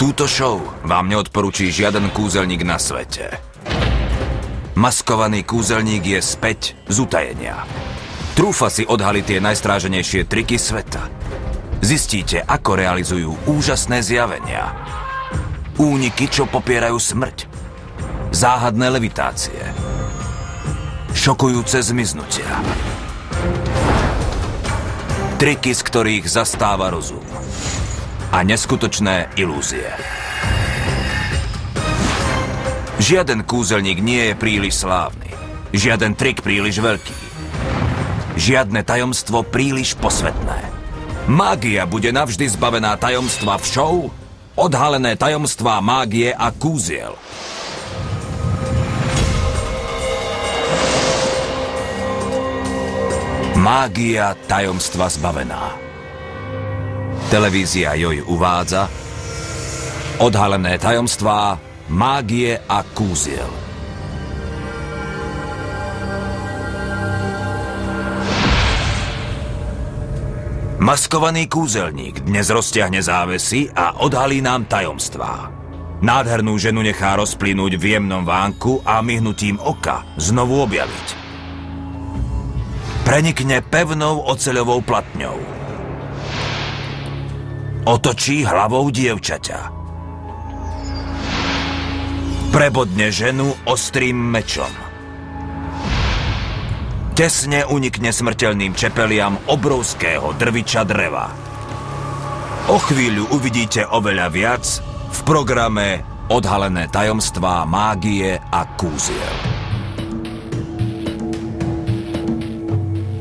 Túto show vám neodporúči žiaden kúzelník na svete. Maskovaný kúzelník je späť z utajenia. Trúfa si odhaliť tie najstráženejšie triky sveta. Zistíte, ako realizujú úžasné zjavenia. Úniky, čo popierajú smrť. Záhadné levitácie. Šokujúce zmiznutia. Triky, z ktorých zastáva rozum. A neskutočné ilúzie. Žiaden kúzelník nie je príliš slávny. Žiaden trik príliš veľký. Žiadne tajomstvo príliš posvetné. Mágia bude navždy zbavená tajomstva v show Odhalené tajomstvá mágie a kúziel. Mágia tajomstva zbavená. Televízia Joj uvádza Odhalené tajomstvá mágie a kúziel. Maskovaný kúzelník dnes roztiahne závesy a odhalí nám tajomstvá. Nádhernú ženu nechá rozplynúť v jemnom vánku a myhnutím oka znovu objaviť. Prenikne pevnou oceľovou platňou. Otočí hlavou dievčaťa. Prebodne ženu ostrým mečom. Tesne unikne smrteľným čepeliam obrovského drviča dreva. O chvíľu uvidíte oveľa viac v programe Odhalené tajomstvá mágie a kúziel.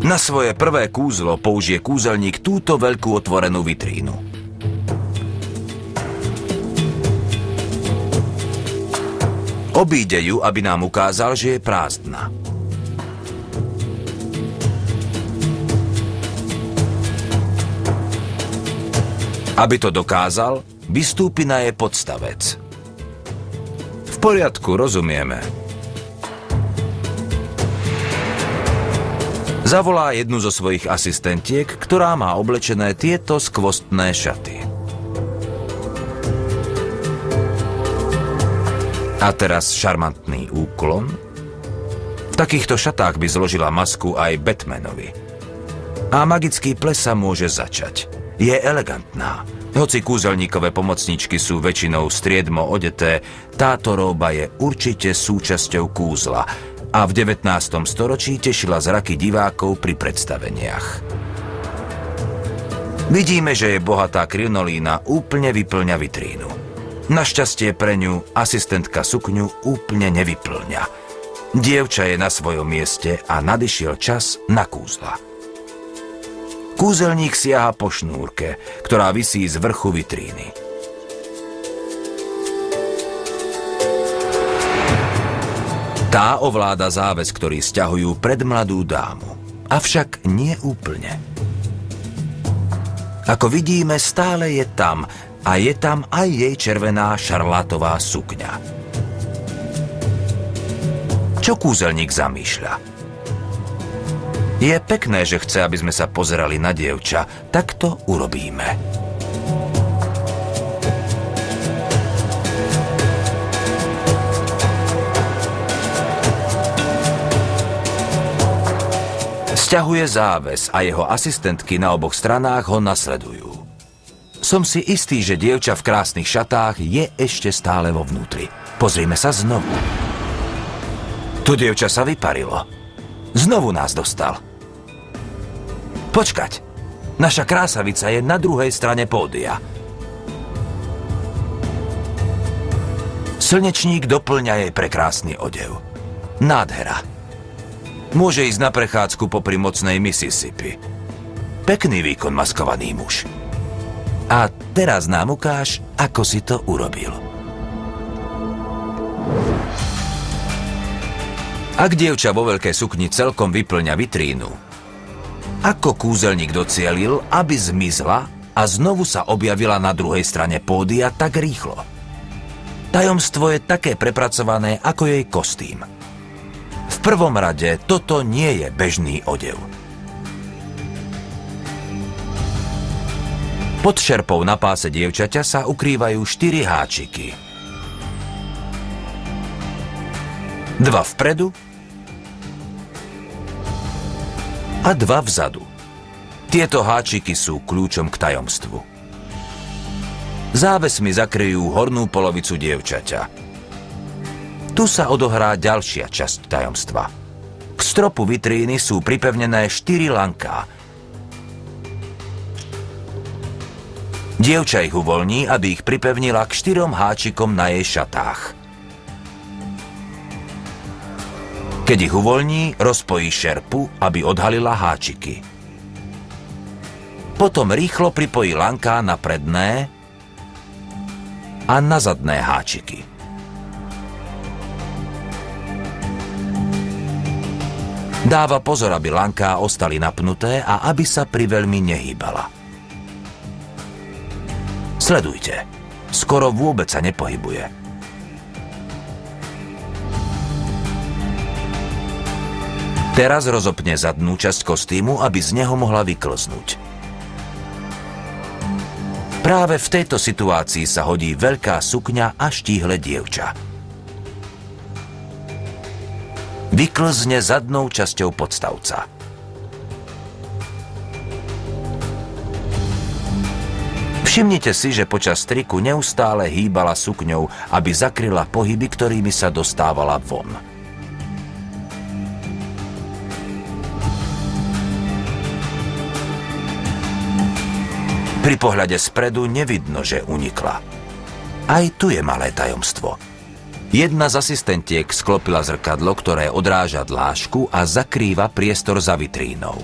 Na svoje prvé kúzlo použije kúzelník túto veľkú otvorenú vitrínu. Obíde ju, aby nám ukázal, že je prázdna. Aby to dokázal, vystúpi na jej podstavec. V poriadku, rozumieme. Zavolá jednu zo svojich asistentiek, ktorá má oblečené tieto skvostné šaty. A teraz šarmantný úklon. V takýchto šatách by zložila masku aj Batmanovi. A magický ples sa môže začať. Je elegantná. Hoci kúzelníkové pomocničky sú väčšinou striedmo odeté, táto róba je určite súčasťou kúzla a v 19. storočí tešila zraky divákov pri predstaveniach. Vidíme, že je bohatá krinolína úplne vyplňa vitrínu. Našťastie pre ňu asistentka sukňu úplne nevyplňa. Dievča je na svojom mieste a nadišiel čas na kúzla. Kúzelník siaha po šnúrke, ktorá visí z vrchu vitríny. Tá ovláda záves, ktorý sťahujú pred mladú dámu. Avšak nie úplne. Ako vidíme, stále je tam a je tam aj jej červená šarlátová sukňa. Čo kúzelník zamýšľa? Je pekné, že chce, aby sme sa pozerali na dievča. Tak to urobíme. Sťahuje záves a jeho asistentky na oboch stranách ho nasledujú. Som si istý, že dievča v krásnych šatách je ešte stále vo vnútri. Pozrime sa znovu. To dievča sa vyparilo. Znovu nás dostal. Počkať, naša krásavica je na druhej strane pódia. Slnečník doplňa jej prekrásny odev. Nádhera. Môže ísť na prechádzku popri mocnej Mississippi. Pekný výkon, maskovaný muž. A teraz nám ukáž, ako si to urobil. Ak dievča vo veľkej sukni celkom vyplňa vitrínu, ako kúzelník docielil, aby zmizla a znovu sa objavila na druhej strane pódia tak rýchlo? Tajomstvo je také prepracované ako jej kostým. V prvom rade toto nie je bežný odev. Pod šerpou na páse dievčaťa sa ukrývajú 4 háčiky. 2 vpredu a 2 vzadu. Tieto háčiky sú kľúčom k tajomstvu. Závesmi zakryjú hornú polovicu dievčaťa. Tu sa odohrá ďalšia časť tajomstva. K stropu vitríny sú pripevnené 4 lanká. Dievča ich uvoľní, aby ich pripevnila k 4 háčikom na jej šatách. Keď ich uvoľní, rozpojí šerpu, aby odhalila háčiky. Potom rýchlo pripojí lanká na predné a na zadné háčiky. Dáva pozor, aby lanká ostali napnuté a aby sa priveľmi nehýbala. Sledujte. Skoro vôbec sa nepohybuje. Teraz rozopne zadnú časť kostýmu, aby z neho mohla vyklznúť. Práve v tejto situácii sa hodí veľká sukňa a štíhle dievča. Vyklzne zadnou časťou podstavca. Všimnite si, že počas triku neustále hýbala sukňou, aby zakryla pohyby, ktorými sa dostávala von. Pri pohľade spredu nevidno, že unikla. Aj tu je malé tajomstvo. Jedna z asistentiek sklopila zrkadlo, ktoré odráža dlážku a zakrýva priestor za vitrínou.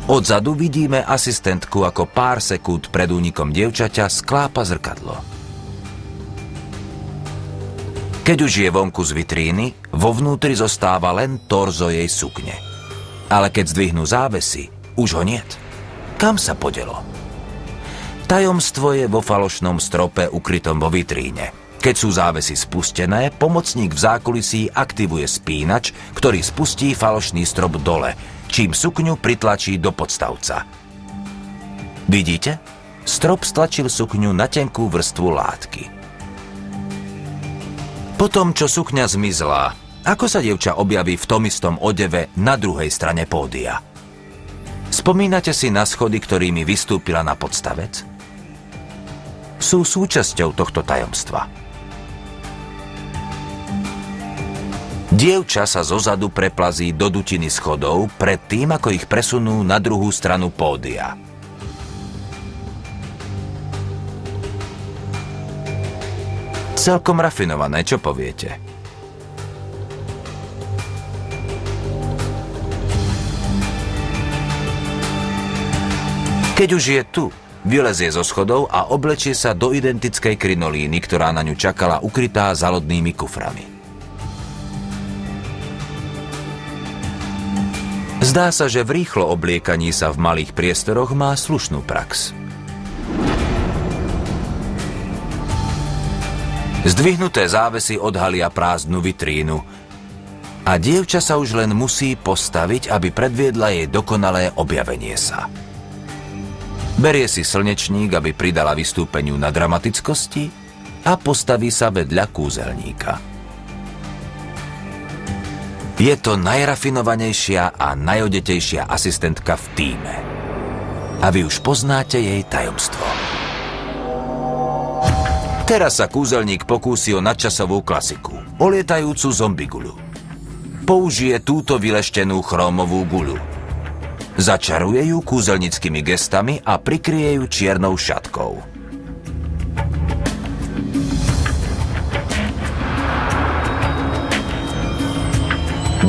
Odzadu vidíme asistentku, ako pár sekúnd pred únikom dievčaťa sklápa zrkadlo. Keď už je vonku z vitríny, vo vnútri zostáva len torzo jej sukne. Ale keď zdvihnú závesy, už ho niet. Kam sa podelo? Tajomstvo je vo falošnom strope ukrytom vo vitríne. Keď sú závesy spustené, pomocník v zákulisí aktivuje spínač, ktorý spustí falošný strop dole, čím sukňu pritlačí do podstavca. Vidíte? Strop stlačil sukňu na tenkú vrstvu látky. Potom, čo sukňa zmizla, ako sa dievča objaví v tom istom odeve na druhej strane pódia? Spomínate si na schody, ktorými vystúpila na podstavec? Sú súčasťou tohto tajomstva. Dievča sa zozadu preplazí do dutiny schodov predtým, ako ich presunú na druhú stranu pódia. Celkom rafinované, čo poviete? Keď už je tu, vylezie zo schodov a oblečie sa do identickej krinolíny, ktorá na ňu čakala ukrytá za lodnými kuframi. Zdá sa, že v rýchlo obliekaní sa v malých priestoroch má slušnú prax. Zdvihnuté závesy odhalia prázdnu vitrínu a dievča sa už len musí postaviť, aby predviedla jej dokonalé objavenie sa. Berie si slnečník, aby pridala vystúpeniu na dramatickosti a postaví sa vedľa kúzelníka. Je to najrafinovanejšia a najodetejšia asistentka v tíme. A vy už poznáte jej tajomstvo. Teraz sa kúzelník pokúsi o nadčasovú klasiku, o lietajúcu zombiguľu. Použije túto vyleštenú chrómovú guľu. Začaruje ju kúzelnickými gestami a prikryje ju čiernou šatkou.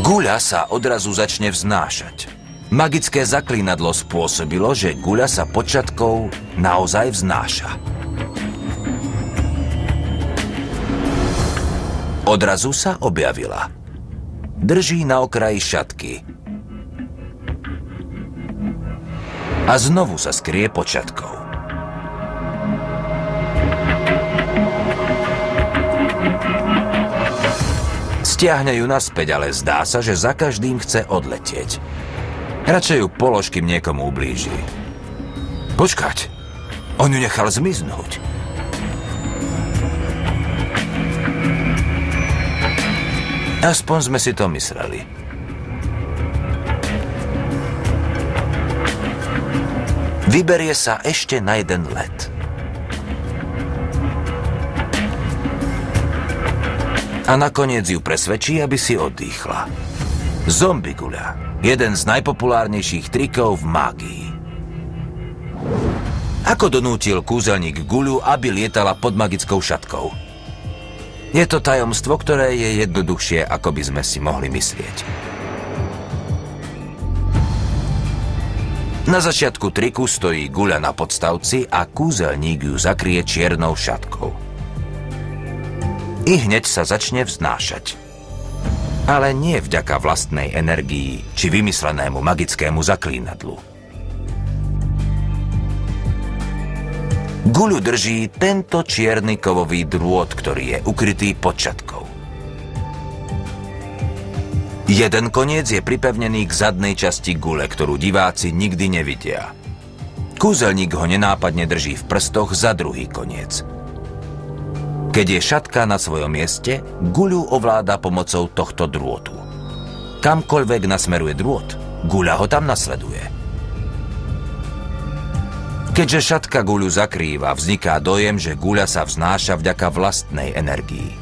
Guľa sa odrazu začne vznášať. Magické zaklínadlo spôsobilo, že guľa sa pod šatkou naozaj vznáša. Odrazu sa objavila. Drží na okraji šatky. A znovu sa skrie pod šatkou. Stiahne ju naspäť, ale zdá sa, že za každým chce odletieť. Radšej ju polož, kým niekomu ublíži. Počkať, on ju nechal zmiznúť. Aspoň sme si to mysleli. Vyberie sa ešte na jeden let. A nakoniec ju presvedčí, aby si oddychla. Zombie guľa. Jeden z najpopulárnejších trikov v mágii. Ako donútil kúzelník guľu, aby lietala pod magickou šatkou? Je to tajomstvo, ktoré je jednoduchšie, ako by sme si mohli myslieť. Na začiatku triku stojí guľa na podstavci a kúzelník ju zakrie čiernou šatkou. I hneď sa začne vznášať. Ale nie vďaka vlastnej energii či vymyslenému magickému zaklínadlu. Guľu drží tento čierny kovový drôt, ktorý je ukrytý pod šatkou. Jeden koniec je pripevnený k zadnej časti gule, ktorú diváci nikdy nevidia. Kúzelník ho nenápadne drží v prstoch za druhý koniec. Keď je šatka na svojom mieste, guľu ovláda pomocou tohto drôtu. Kamkoľvek nasmeruje drôt, guľa ho tam nasleduje. Keďže šatka guľu zakrýva, vzniká dojem, že guľa sa vznáša vďaka vlastnej energii.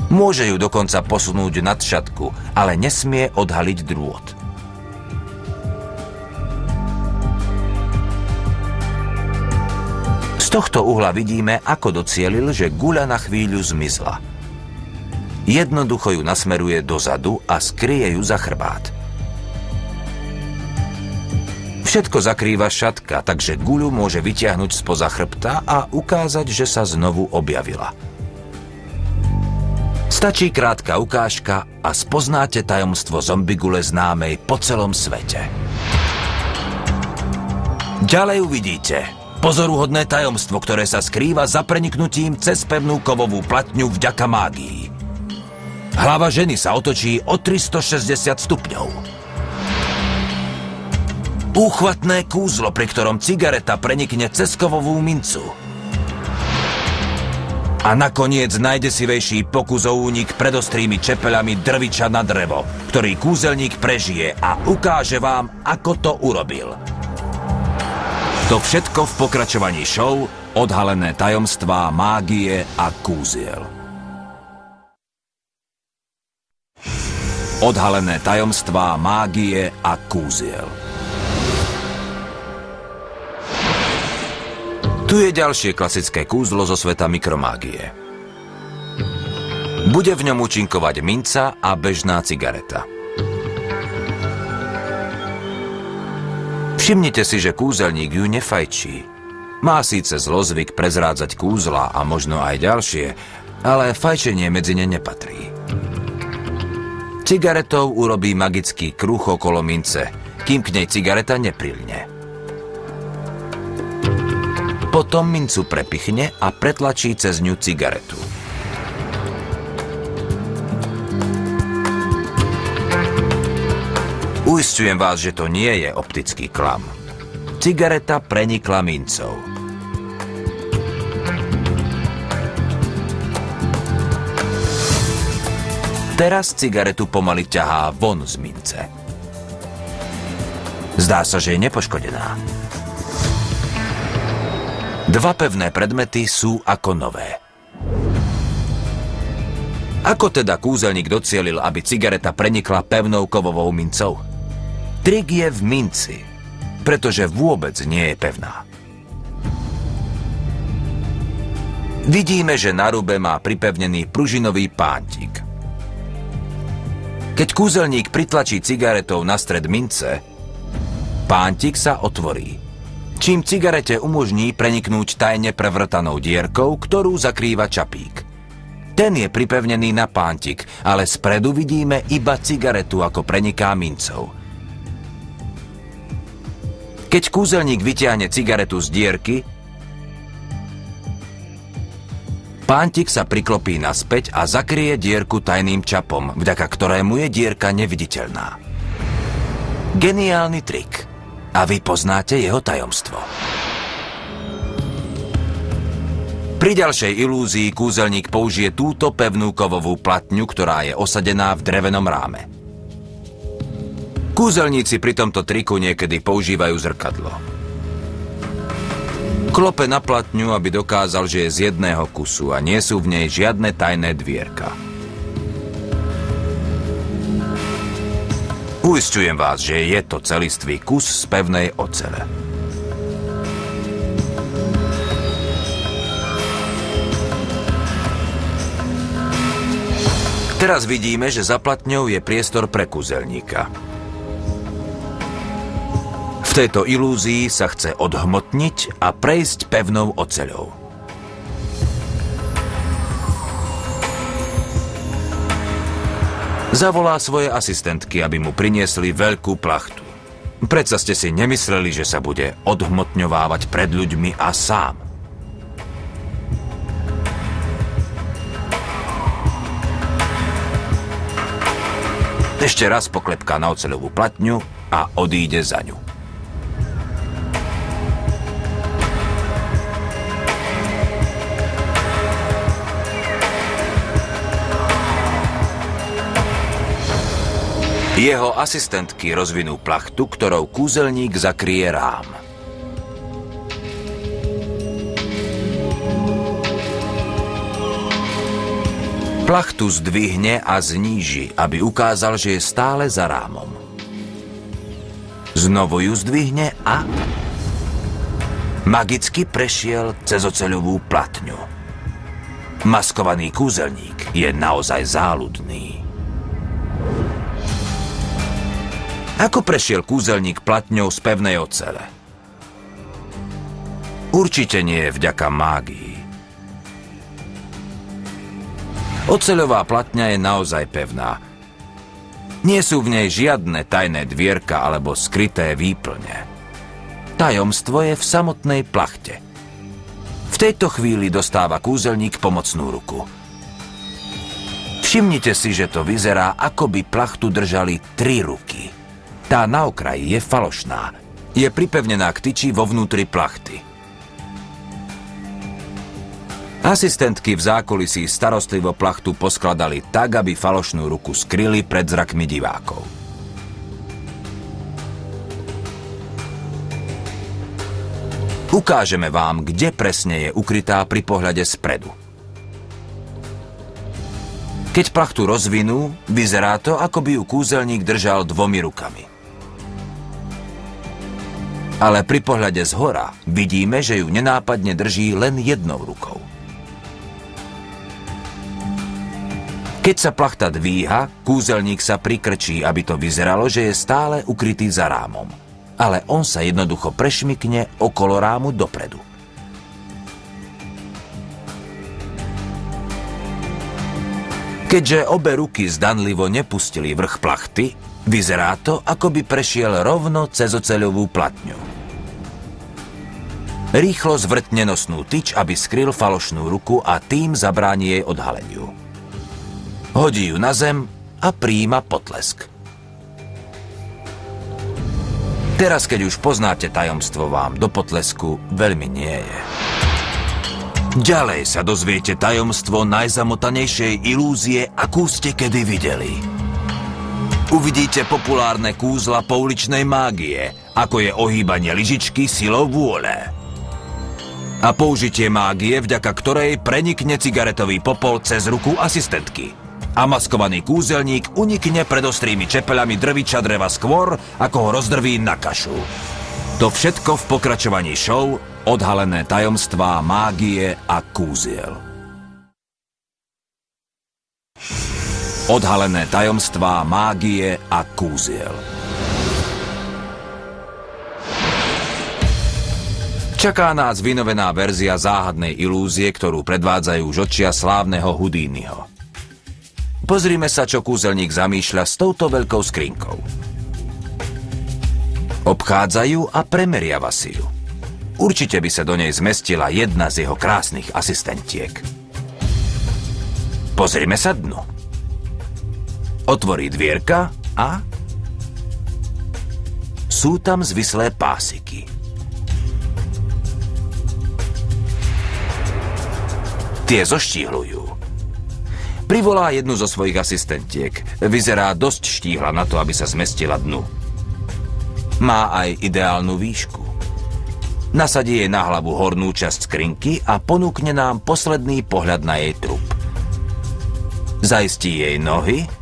Môže ju dokonca posunúť nad šatku, ale nesmie odhaliť drôt. Z tohto uhla vidíme, ako docielil, že guľa na chvíľu zmizla. Jednoducho ju nasmeruje dozadu a skryje ju za chrbát. Všetko zakrýva šatka, takže guľu môže vytiahnuť spoza chrbta a ukázať, že sa znovu objavila. Stačí krátka ukážka a spoznáte tajomstvo zombigule známej po celom svete. Ďalej uvidíte pozoruhodné tajomstvo, ktoré sa skrýva za preniknutím cez pevnú kovovú platňu vďaka mágii. Hlava ženy sa otočí o 360 stupňov. Úchvatné kúzlo, pri ktorom cigareta prenikne cez kovovú mincu. A nakoniec najdesivejší pokus o únik pred ostrými čepeľami drviča na drevo, ktorý kúzelník prežije a ukáže vám, ako to urobil. To všetko v pokračovaní show Odhalené tajomstvá mágie a kúziel. Odhalené tajomstvá mágie a kúziel. Tu je ďalšie klasické kúzlo zo sveta mikromágie. Bude v ňom účinkovať minca a bežná cigareta. Všimnite si, že kúzelník ju nefajčí. Má síce zlozvyk prezrádzať kúzla a možno aj ďalšie, ale fajčenie medzi ne nepatrí. Cigaretou urobí magický kruh okolo mince, kým k nej cigareta neprilne. Potom mincu prepichne a pretlačí cez ňu cigaretu. Uisťujem vás, že to nie je optický klam. Cigareta prenikla mincou. Teraz cigaretu pomaly ťahá von z mince. Zdá sa, že je nepoškodená. Dva pevné predmety sú ako nové. Ako teda kúzelník docielil, aby cigareta prenikla pevnou kovovou mincou? Trik je v minci, pretože vôbec nie je pevná. Vidíme, že na rube má pripevnený pružinový pántik. Keď kúzelník pritlačí cigaretou na stred mince, pántik sa otvorí, čím cigarete umožní preniknúť tajne prevrtanou dierkou, ktorú zakrýva čapík. Ten je pripevnený na pántik, ale spredu vidíme iba cigaretu, ako preniká mincou. Keď kúzelník vyťahne cigaretu z dierky, pántik sa priklopí naspäť a zakrie dierku tajným čapom, vďaka ktorému je dierka neviditeľná. Geniálny trik. A vy poznáte jeho tajomstvo. Pri ďalšej ilúzii kúzelník použije túto pevnú kovovú platňu, ktorá je osadená v drevenom ráme. Kúzelníci pri tomto triku niekedy používajú zrkadlo. Klope na platňu, aby dokázal, že je z jedného kusu a nie sú v nej žiadne tajné dvierka. Uisťujem vás, že je to celistvý kus z pevnej ocele. Teraz vidíme, že za platňou je priestor pre kúzelníka. V tejto ilúzii sa chce odhmotniť a prejsť pevnou oceľou. Zavolá svoje asistentky, aby mu priniesli veľkú plachtu. Predsa ste si nemysleli, že sa bude odhmotňovávať pred ľuďmi a sám. Ešte raz poklepká na oceľovú platňu a odíde za ňu. Jeho asistentky rozvinú plachtu, ktorou kúzelník zakrie rám. Plachtu zdvihne a zníži, aby ukázal, že je stále za rámom. Znovu ju zdvihne a magicky prešiel cez oceľovú platňu. Maskovaný kúzelník je naozaj záľudný. Ako prešiel kúzelník platňou z pevnej ocele? Určite nie vďaka mágii. Oceľová platňa je naozaj pevná. Nie sú v nej žiadne tajné dvierka alebo skryté výplne. Tajomstvo je v samotnej plachte. V tejto chvíli dostáva kúzelník pomocnú ruku. Všimnite si, že to vyzerá, ako by plachtu držali 3 ruky. Tá na okraji je falošná. Je pripevnená k tyči vo vnútri plachty. Asistentky v zákulisí starostlivo plachtu poskladali tak, aby falošnú ruku skryli pred zrakmi divákov. Ukážeme vám, kde presne je ukrytá pri pohľade spredu. Keď plachtu rozvinú, vyzerá to, ako by ju kúzelník držal 2 rukami. Ale pri pohľade zhora vidíme, že ju nenápadne drží len 1 rukou. Keď sa plachta dvíha, kúzelník sa prikrčí, aby to vyzeralo, že je stále ukrytý za rámom. Ale on sa jednoducho prešmykne okolo rámu dopredu. Keďže obe ruky zdanlivo nepustili vrch plachty, vyzerá to, ako by prešiel rovno cez oceľovú platňu. Rýchlo zvrtne nosnú tyč, aby skryl falošnú ruku a tým zabráni jej odhaleniu. Hodí ju na zem a prijíma potlesk. Teraz, keď už poznáte tajomstvo, vám do potlesku veľmi nie je. Ďalej sa dozviete tajomstvo najzamotanejšej ilúzie, akú ste kedy videli. Uvidíte populárne kúzla pouličnej mágie, ako je ohýbanie lyžičky silou vôle. A použitie mágie, vďaka ktorej prenikne cigaretový popol cez ruku asistentky. A maskovaný kúzelník unikne pred ostrými čepeľami drviča dreva skôr, ako ho rozdrví na kašu. To všetko v pokračovaní show Odhalené tajomstvá mágie a kúziel. Odhalené tajomstvá mágie a kúziel. Čaká nás vynovená verzia záhadnej ilúzie, ktorú predvádzajú už od čia slávneho Houdiniho. Pozrime sa, čo kúzelník zamýšľa s touto veľkou skrinkou. Obchádzajú a premeriava si ju. Určite by sa do nej zmestila jedna z jeho krásnych asistentiek. Pozrime sa dnu. Otvorí dvierka a... sú tam zvislé pásiky. Tie zoštíhlujú. Privolá jednu zo svojich asistentiek. Vyzerá dosť štíhla na to, aby sa zmestila dnu. Má aj ideálnu výšku. Nasadí jej na hlavu hornú časť skrinky a ponúkne nám posledný pohľad na jej trup. Zaistí jej nohy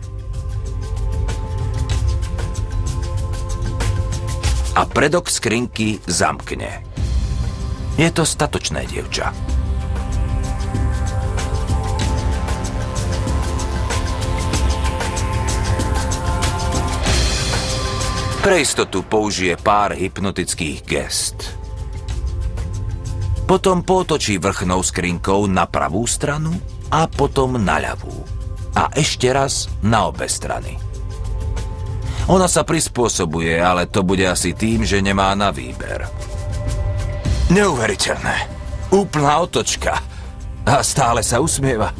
a predok skrinky zamkne. Je to statočné dievča. Pre istotu použije pár hypnotických gest. Potom potočí vrchnou skrinkou na pravú stranu a potom na ľavú. A ešte raz na obe strany. Ona sa prispôsobuje, ale to bude asi tým, že nemá na výber. Neuveriteľné. Úplná otočka. A stále sa usmieva.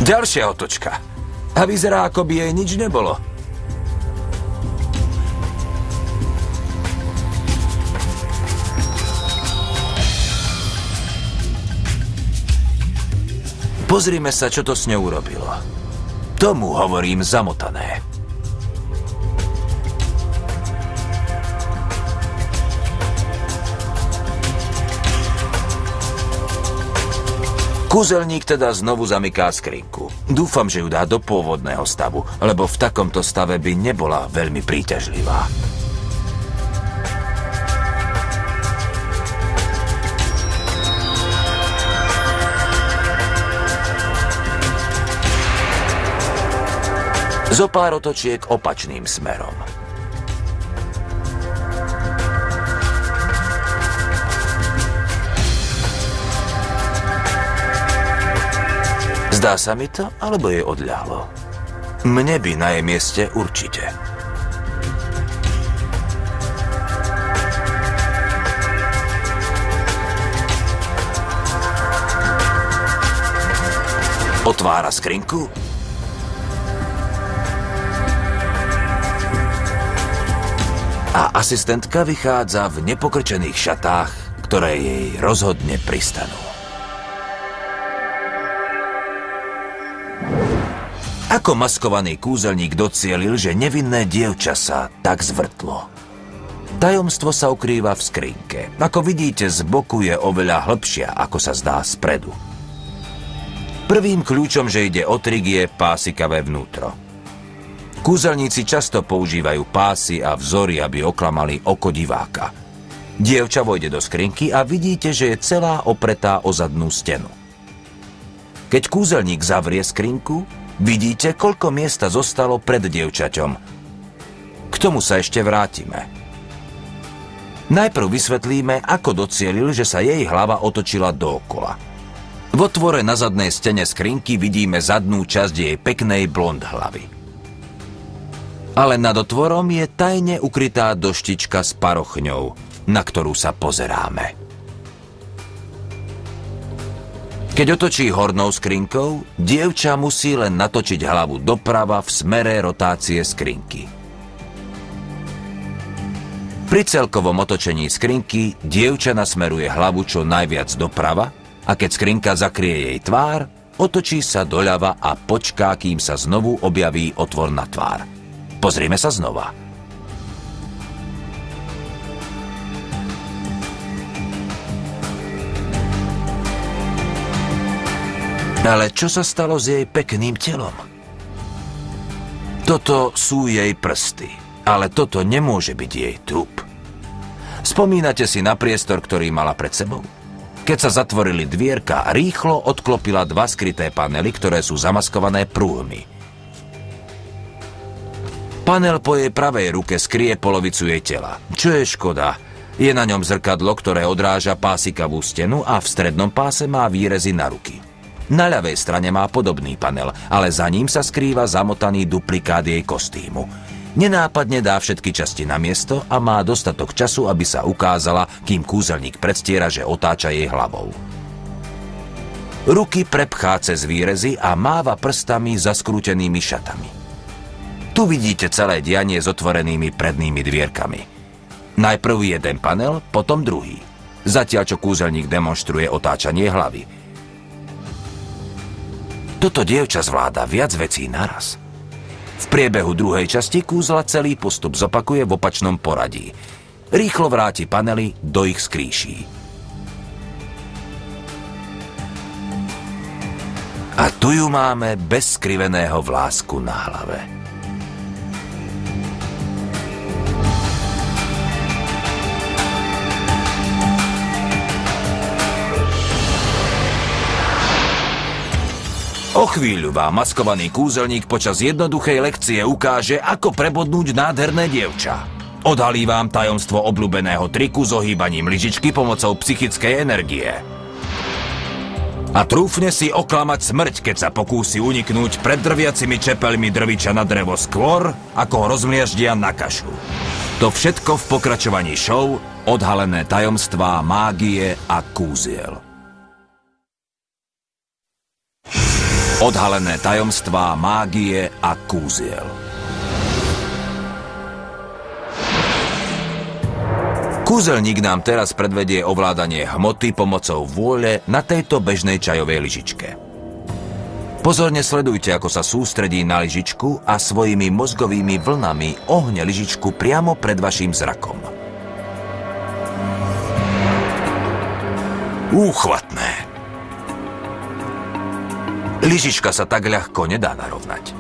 Ďalšia otočka. A vyzerá, ako by jej nič nebolo. Pozrime sa, čo to s ňou urobilo. Tomu hovorím zamotané. Kúzelník teda znovu zamyká skrinku. Dúfam, že ju dá do pôvodného stavu, lebo v takomto stave by nebola veľmi príťažlivá. Zo pár otočiek opačným smerom. Zdá sa mi to, alebo jej odľahlo? Mne by na jej mieste určite. Otvára skrinku. A asistentka vychádza v nepokrčených šatách, ktoré jej rozhodne pristanú. Ako maskovaný kúzelník docielil, že nevinné dievča sa tak zvrtlo. Tajomstvo sa ukrýva v skrinke. Ako vidíte, z boku je oveľa hlbšia, ako sa zdá spredu. Prvým kľúčom, že ide o trik, je pásikavé vnútro. Kúzelníci často používajú pásy a vzory, aby oklamali oko diváka. Dievča vojde do skrinky a vidíte, že je celá opretá o zadnú stenu. Keď kúzelník zavrie skrinku, vidíte, koľko miesta zostalo pred dievčaťom. K tomu sa ešte vrátime. Najprv vysvetlíme, ako docielil, že sa jej hlava otočila dookola. V otvore na zadnej stene skrinky vidíme zadnú časť jej peknej blond hlavy. Ale nad otvorom je tajne ukrytá doštička s parochňou, na ktorú sa pozeráme. Keď otočí hornou skrinkou, dievča musí len natočiť hlavu doprava v smere rotácie skrinky. Pri celkovom otočení skrinky dievča nasmeruje hlavu čo najviac doprava a keď skrinka zakrie jej tvár, otočí sa doľava a počká, kým sa znovu objaví otvor na tvár. Pozrime sa znova. Ale čo sa stalo s jej pekným telom? Toto sú jej prsty, ale toto nemôže byť jej trup. Spomínate si na priestor, ktorý mala pred sebou? Keď sa zatvorili dvierka, rýchlo odklopila dva skryté panely, ktoré sú zamaskované prúhmi. Panel po jej pravej ruke skrie polovicu jej tela. Čo je škoda? Je na ňom zrkadlo, ktoré odráža pásikavú stenu a v strednom páse má výrezy na ruky. Na ľavej strane má podobný panel, ale za ním sa skrýva zamotaný duplikát jej kostýmu. Nenápadne dá všetky časti na miesto a má dostatok času, aby sa ukázala, kým kúzelník predstiera, že otáča jej hlavou. Ruky prepchá cez výrezy a máva prstami zaskrútenými šatami. Tu vidíte celé dianie s otvorenými prednými dvierkami. Najprv jeden panel, potom druhý. Zatiaľ, čo kúzelník demonstruje otáčanie hlavy. Toto dievča zvláda viac vecí naraz. V priebehu druhej časti kúzla celý postup zopakuje v opačnom poradí. Rýchlo vráti panely do ich skrýší. A tu ju máme bez skriveného vlásku na hlave. O chvíľu vám maskovaný kúzelník počas jednoduchej lekcie ukáže, ako prebodnúť nádherné dievča. Odhalí vám tajomstvo obľúbeného triku s ohýbaním lyžičky pomocou psychickej energie. A trúfne si oklamať smrť, keď sa pokúsi uniknúť pred drviacimi čepelmi drviča na drevo skôr, ako ho rozmliaždia na kašu. To všetko v pokračovaní show Odhalené tajomstvá mágie a kúziel. Odhalené tajomstvá mágie a kúziel. Kúzelník nám teraz predvedie ovládanie hmoty pomocou vôle na tejto bežnej čajovej lyžičke. Pozorne sledujte, ako sa sústredí na lyžičku a svojimi mozgovými vlnami ohne lyžičku priamo pred vašim zrakom. Úchvatné. Lyžička sa tak ľahko nedá narovnať.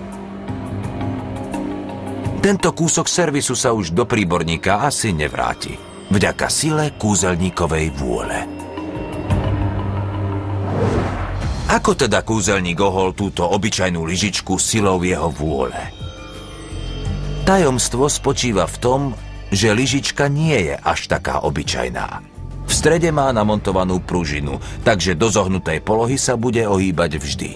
Tento kúsok servisu sa už do príborníka asi nevráti, vďaka sile kúzelníkovej vôle. Ako teda kúzelník ohol túto obyčajnú lyžičku silou jeho vôle? Tajomstvo spočíva v tom, že lyžička nie je až taká obyčajná. V strede má namontovanú pružinu, takže do zohnutej polohy sa bude ohýbať vždy.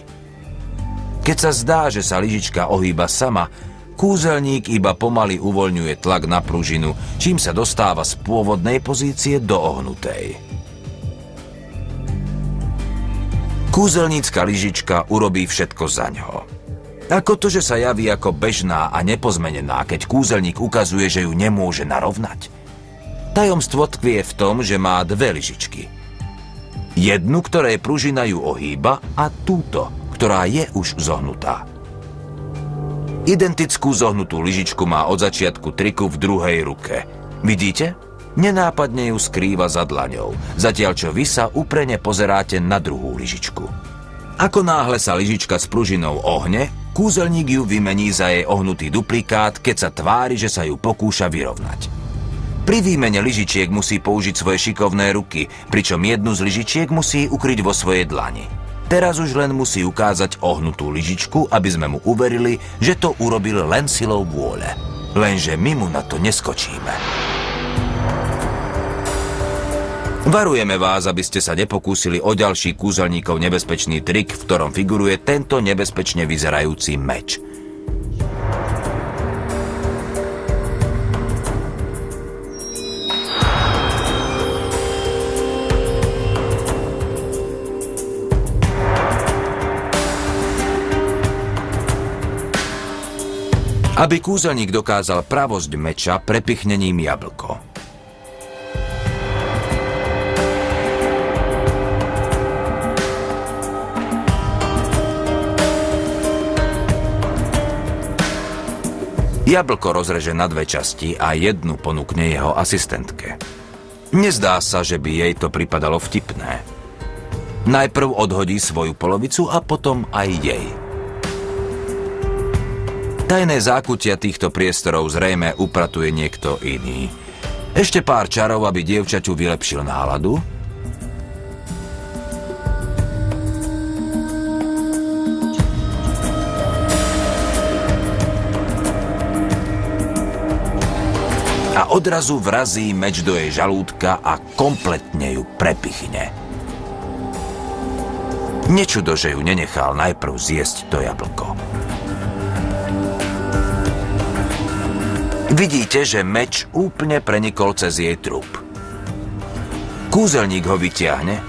Keď sa zdá, že sa lyžička ohýba sama, kúzelník iba pomaly uvoľňuje tlak na pružinu, čím sa dostáva z pôvodnej pozície do ohnutej. Kúzelnícka lyžička urobí všetko zaňho. Ako to, že sa javí ako bežná a nepozmenená, keď kúzelník ukazuje, že ju nemôže narovnať? Tajomstvo tkvie v tom, že má dve lyžičky. Jednu, ktorej pružina ju ohýba, a túto, ktorá je už zohnutá. Identickú zohnutú lyžičku má od začiatku triku v druhej ruke. Vidíte? Nenápadne ju skrýva za dlaňou, zatiaľ čo vy sa úprene pozeráte na druhú lyžičku. Ako náhle sa lyžička s pružinou ohne, kúzelník ju vymení za jej ohnutý duplikát, keď sa tvári, že sa ju pokúša vyrovnať. Pri výmene lyžičiek musí použiť svoje šikovné ruky, pričom jednu z lyžičiek musí ukryť vo svojej dlani. Teraz už len musí ukázať ohnutú lyžičku, aby sme mu uverili, že to urobil len silou vôle. Lenže my mu na to neskočíme. Varujeme vás, aby ste sa nepokúsili o ďalší kúzelníkov nebezpečný trik, v ktorom figuruje tento nebezpečne vyzerajúci meč. Aby kúzelník dokázal pravosť meča prepichnením jablko. Jablko rozreže na dve časti a jednu ponúkne jeho asistentke. Nezdá sa, že by jej to pripadalo vtipné. Najprv odhodí svoju polovicu a potom aj jej. Tajné zákutia týchto priestorov zrejme upratuje niekto iný. Ešte pár čarov, aby dievčaťu vylepšil náladu. A odrazu vrazí meč do jej žalúdka a kompletne ju prepichne. Nečudo, že ju nenechal najprv zjesť to jablko. Vidíte, že meč úplne prenikol cez jej trup. Kúzelník ho vytiahne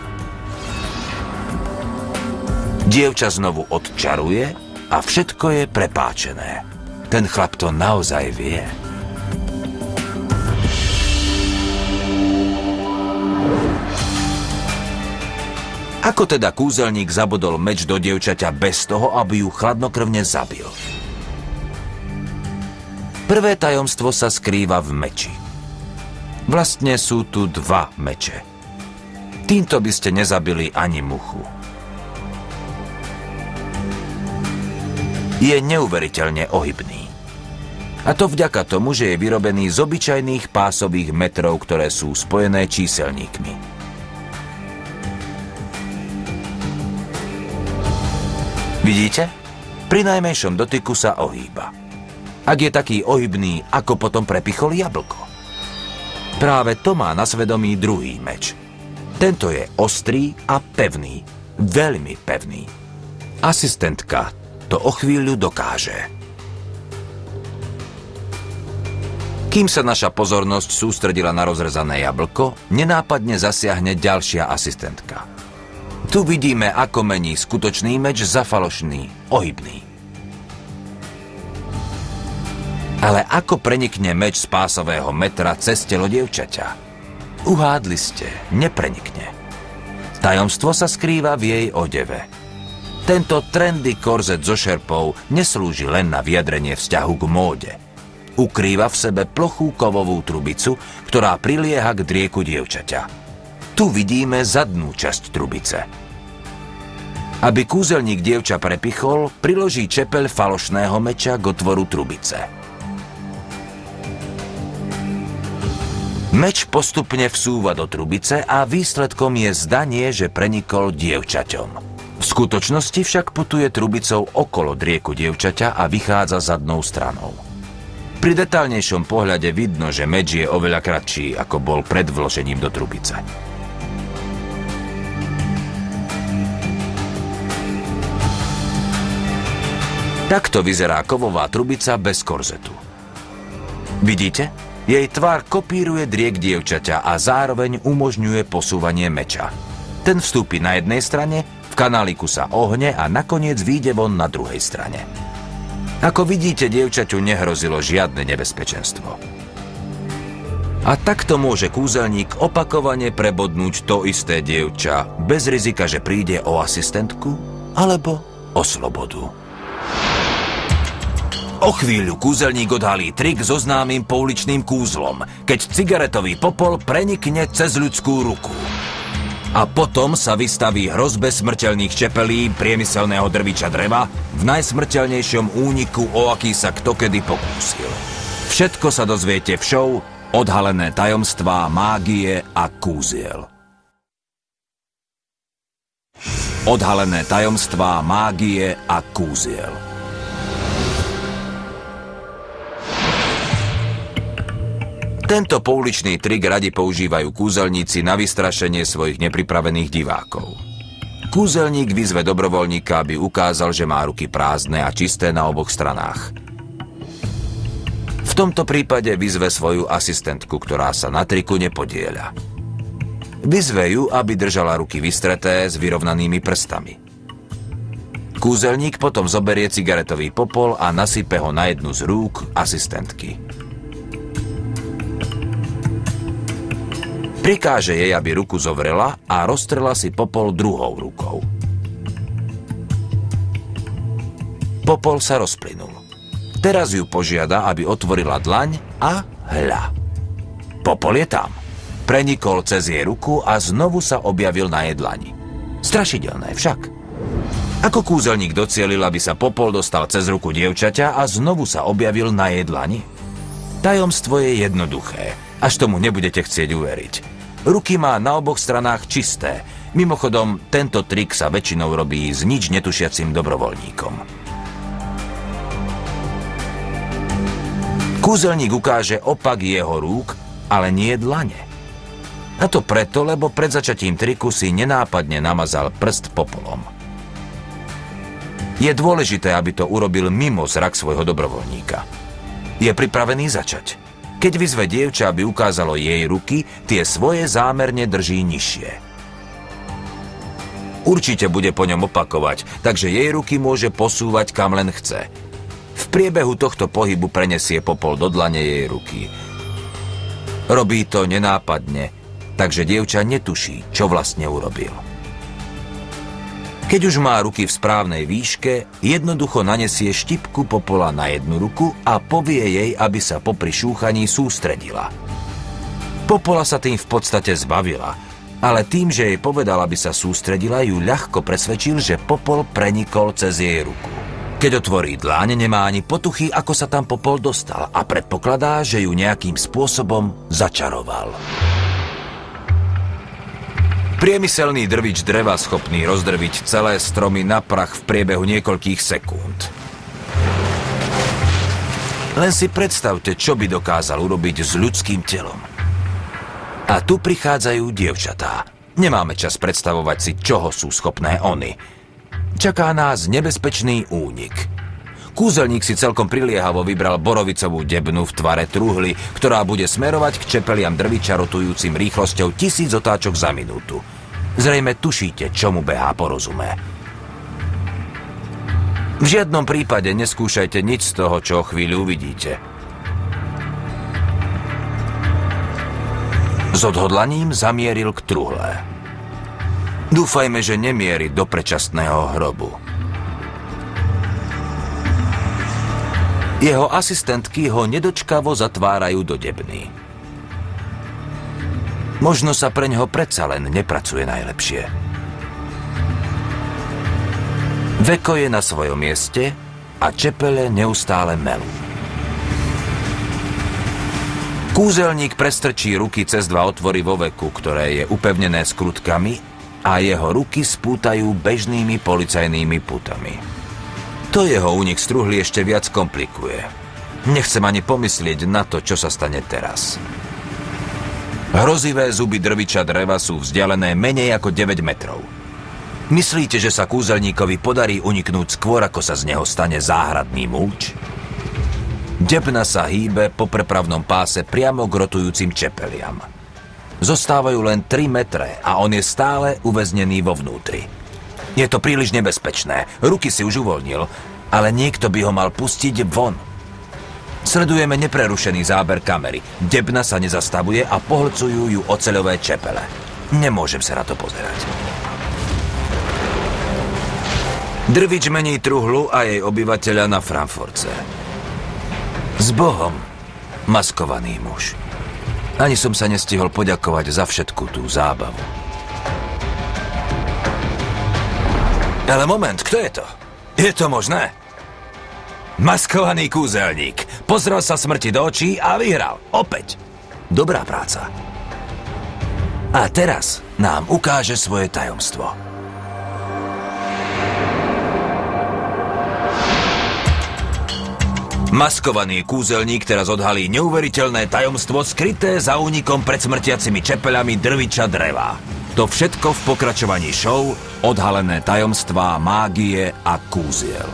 Dievča znovu odčaruje a všetko je prepáčené. Ten chlap to naozaj vie. Ako teda kúzelník zabodol meč do dievčaťa bez toho, aby ju chladnokrvne zabil? Prvé tajomstvo sa skrýva v meči. Vlastne sú tu dva meče. Týmto by ste nezabili ani muchu. Je neuveriteľne ohybný. A to vďaka tomu, že je vyrobený z obyčajných pásových metrov, ktoré sú spojené číselníkmi. Vidíte? Pri najmenšom dotyku sa ohýba. Ak je taký ohybný, ako potom prepichol jablko. Práve to má na svedomí druhý meč. Tento je ostrý a pevný. Veľmi pevný. Asistentka to o chvíľu dokáže. Kým sa naša pozornosť sústredila na rozrezané jablko, nenápadne zasiahne ďalšia asistentka. Tu vidíme, ako mení skutočný meč za falošný, ohybný. Ale ako prenikne meč z pásového metra cez telo dievčaťa? Uhádli ste, neprenikne. Tajomstvo sa skrýva v jej odeve. Tento trendy korzet so šerpou neslúži len na vyjadrenie vzťahu k móde. Ukrýva v sebe plochú kovovú trubicu, ktorá prilieha k drieku dievčaťa. Tu vidíme zadnú časť trubice. Aby kúzelník dievča prepichol, priloží čepeľ falošného meča k otvoru trubice. Meč postupne vsúva do trubice a výsledkom je zdanie, že prenikol dievčaťom. V skutočnosti však putuje trubicou okolo drieku dievčaťa a vychádza zadnou stranou. Pri detailnejšom pohľade vidno, že meč je oveľa kratší, ako bol pred vložením do trubice. Takto vyzerá kovová trubica bez korzetu. Vidíte? Jej tvar kopíruje driek dievčaťa a zároveň umožňuje posúvanie meča. Ten vstúpi na jednej strane, v kanáliku sa ohne a nakoniec vyjde von na druhej strane. Ako vidíte, dievčaťu nehrozilo žiadne nebezpečenstvo. A takto môže kúzelník opakovane prebodnúť to isté dievča, bez rizika, že príde o asistentku alebo o slobodu. O chvíľu kúzelník odhalí trik so známym pouličným kúzlom, keď cigaretový popol prenikne cez ľudskú ruku. A potom sa vystaví hrozbe smrteľných čepelí priemyselného drviča dreva v najsmrteľnejšom úniku, o aký sa ktokedy pokúsil. Všetko sa dozviete v show Odhalené tajomstvá mágie a kúziel. Odhalené tajomstvá mágie a kúziel. Tento pouličný trik radi používajú kúzelníci na vystrašenie svojich nepripravených divákov. Kúzelník vyzve dobrovoľníka, aby ukázal, že má ruky prázdne a čisté na oboch stranách. V tomto prípade vyzve svoju asistentku, ktorá sa na triku nepodieľa. Vyzve ju, aby držala ruky vystreté s vyrovnanými prstami. Kúzelník potom zoberie cigaretový popol a nasype ho na jednu z rúk asistentky. Prikáže jej, aby ruku zovrela a roztrela si popol druhou rukou. Popol sa rozplynul. Teraz ju požiada, aby otvorila dlaň a hľa. Popol je tam. Prenikol cez jej ruku a znovu sa objavil na jej dlani. Strašidelné však. Ako kúzelník docielil, aby sa popol dostal cez ruku dievčaťa a znovu sa objavil na jej dlani? Tajomstvo je jednoduché, až tomu nebudete chcieť uveriť. Ruky má na oboch stranách čisté. Mimochodom, tento trik sa väčšinou robí s nič netušiacim dobrovoľníkom. Kúzelník ukáže opak jeho rúk, ale nie dlane. A to preto, lebo pred začatím triku si nenápadne namazal prst popolom. Je dôležité, aby to urobil mimo zrak svojho dobrovoľníka. Je pripravený začať. Keď vyzve dievča, aby ukázalo jej ruky, tie svoje zámerne drží nižšie. Určite bude po ňom opakovať, takže jej ruky môže posúvať kam len chce. V priebehu tohto pohybu prenesie popol do dlane jej ruky. Robí to nenápadne, takže dievča netuší, čo vlastne urobil. Keď už má ruky v správnej výške, jednoducho nanesie štipku popola na jednu ruku a povie jej, aby sa popri šúchaní sústredila. Popola sa tým v podstate zbavila, ale tým, že jej povedal, aby sa sústredila, ju ľahko presvedčil, že popol prenikol cez jej ruku. Keď otvorí dláň, nemá ani potuchy, ako sa tam popol dostal a predpokladá, že ju nejakým spôsobom začaroval. Priemyselný drvič dreva schopný rozdrviť celé stromy na prach v priebehu niekoľkých sekúnd. Len si predstavte, čo by dokázal urobiť s ľudským telom. A tu prichádzajú dievčatá. Nemáme čas predstavovať si, čoho sú schopné oni. Čaká nás nebezpečný únik. Kúzelník si celkom priliehavo vybral borovicovú debnu v tvare truhly, ktorá bude smerovať k čepeliam drviča rotujúcim rýchlosťou 1000 otáčok za minútu. Zrejme tušíte, čomu behá po rozume. V žiadnom prípade neskúšajte nič z toho, čo o chvíľu uvidíte. S odhodlaním zamieril k truhle. Dúfajme, že nemierí do predčasného hrobu. Jeho asistentky ho nedočkavo zatvárajú do debny. Možno sa preňho predsa len nepracuje najlepšie. Veko je na svojom mieste a čepele neustále melú. Kúzelník prestrčí ruky cez dva otvory vo veku, ktoré je upevnené skrutkami, a jeho ruky spútajú bežnými policajnými putami. To jeho únik z truhly ešte viac komplikuje. Nechcem ani pomyslieť na to, čo sa stane teraz. Hrozivé zuby drviča dreva sú vzdialené menej ako 9 metrov. Myslíte, že sa kúzelníkovi podarí uniknúť skôr, ako sa z neho stane záhradný múč? Debna sa hýbe po prepravnom páse priamo k rotujúcim čepeliam. Zostávajú len 3 metre a on je stále uväznený vo vnútri. Je to príliš nebezpečné, ruky si už uvoľnil, ale niekto by ho mal pustiť von. Sledujeme neprerušený záber kamery. Debna sa nezastavuje a pohlcujú ju oceľové čepele. Nemôžem sa na to pozerať. Drvič mení truhlu a jej obyvateľa na Frankfurtce. S Bohom, maskovaný muž. Ani som sa nestihol poďakovať za všetku tú zábavu. Ale moment, kto je to? Je to možné? Maskovaný kúzelník. Pozrel sa smrti do očí a vyhral. Opäť. Dobrá práca. A teraz nám ukáže svoje tajomstvo. Maskovaný kúzelník teraz odhalí neuveriteľné tajomstvo skryté za únikom pred smrtiacimi čepeľami drviča dreva. To všetko v pokračovaní show Odhalené tajomstvá mágie a kúziel.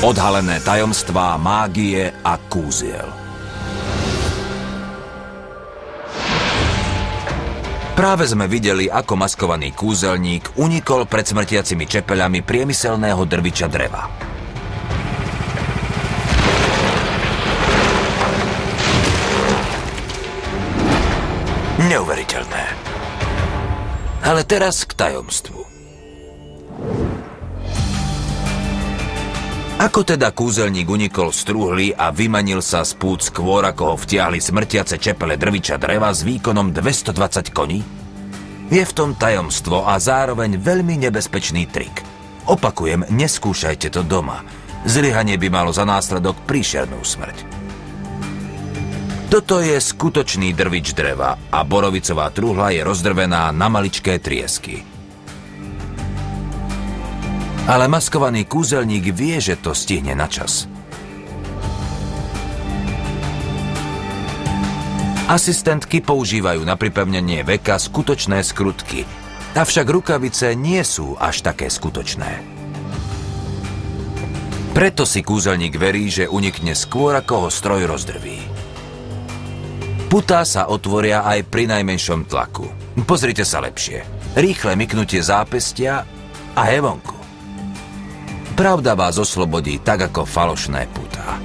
Odhalené tajomstvá mágie a kúziel. Práve sme videli, ako maskovaný kúzelník unikol pred smrtiacimi čepeľami priemyselného drviča dreva. Neuveriteľné. Ale teraz k tajomstvu. Ako teda kúzelník unikol z truhly a vymanil sa z pút skôr, ako ho vtiahli smrtiace čepele drviča dreva s výkonom 220 koní? Je v tom tajomstvo a zároveň veľmi nebezpečný trik. Opakujem, neskúšajte to doma. Zlyhanie by malo za následok príšernú smrť. Toto je skutočný drvič dreva a borovicová truhla je rozdrvená na maličké triesky. Ale maskovaný kúzelník vie, že to stihne na čas. Asistentky používajú na pripevnenie veka skutočné skrutky, avšak rukavice nie sú až také skutočné. Preto si kúzelník verí, že unikne skôr, ako ho stroj rozdrví. Putá sa otvoria aj pri najmenšom tlaku. Pozrite sa lepšie. Rýchle myknutie zápestia a je vonku. Pravda vás oslobodí tak ako falošné putá.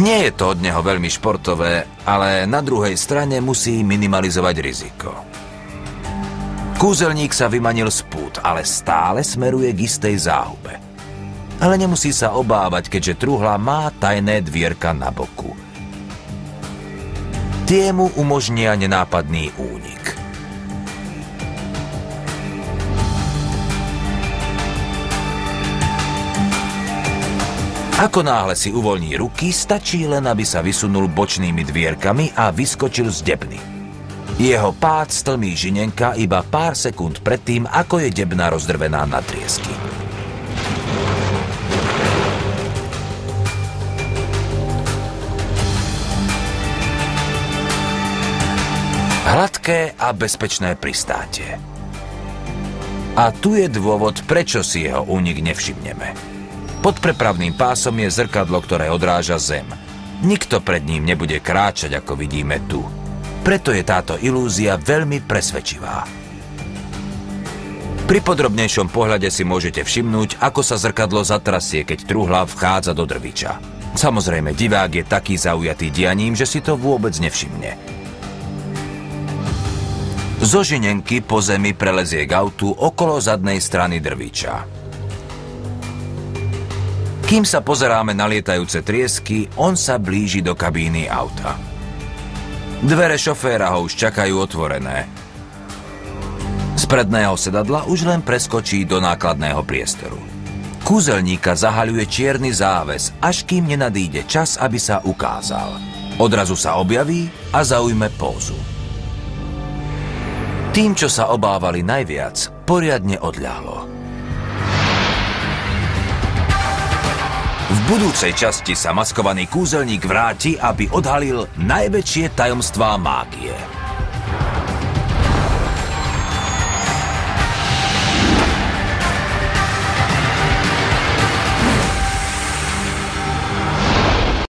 Nie je to od neho veľmi športové, ale na druhej strane musí minimalizovať riziko. Kúzelník sa vymanil z pút, ale stále smeruje k istej záhube. Ale nemusí sa obávať, keďže truhla má tajné dvierka na boku. Tie mu umožnia nenápadný únik. Ako náhle si uvoľní ruky, stačí len, aby sa vysunul bočnými dvierkami a vyskočil z debny. Jeho pád stlmí Žinenka iba pár sekúnd predtým, ako je debna rozdrvená na triesky. Hladké a bezpečné pristátie. A tu je dôvod, prečo si jeho únik nevšimneme. Pod prepravným pásom je zrkadlo, ktoré odráža zem. Nikto pred ním nebude kráčať, ako vidíme tu. Preto je táto ilúzia veľmi presvedčivá. Pri podrobnejšom pohľade si môžete všimnúť, ako sa zrkadlo zatrasie, keď truhla vchádza do drviča. Samozrejme, divák je taký zaujatý dianím, že si to vôbec nevšimne. Zo Žinenky po zemi prelezie k autu okolo zadnej strany drviča. Kým sa pozeráme na lietajúce triesky, on sa blíži do kabíny auta. Dvere šoféra ho už čakajú otvorené. Z predného sedadla už len preskočí do nákladného priestoru. Kúzelníka zahaľuje čierny záves, až kým nenadíde čas, aby sa ukázal. Odrazu sa objaví a zaujme pózu. Tým, čo sa obávali najviac, poriadne odľahlo. V budúcej časti sa maskovaný kúzelník vráti, aby odhalil najväčšie tajomstvá mágie.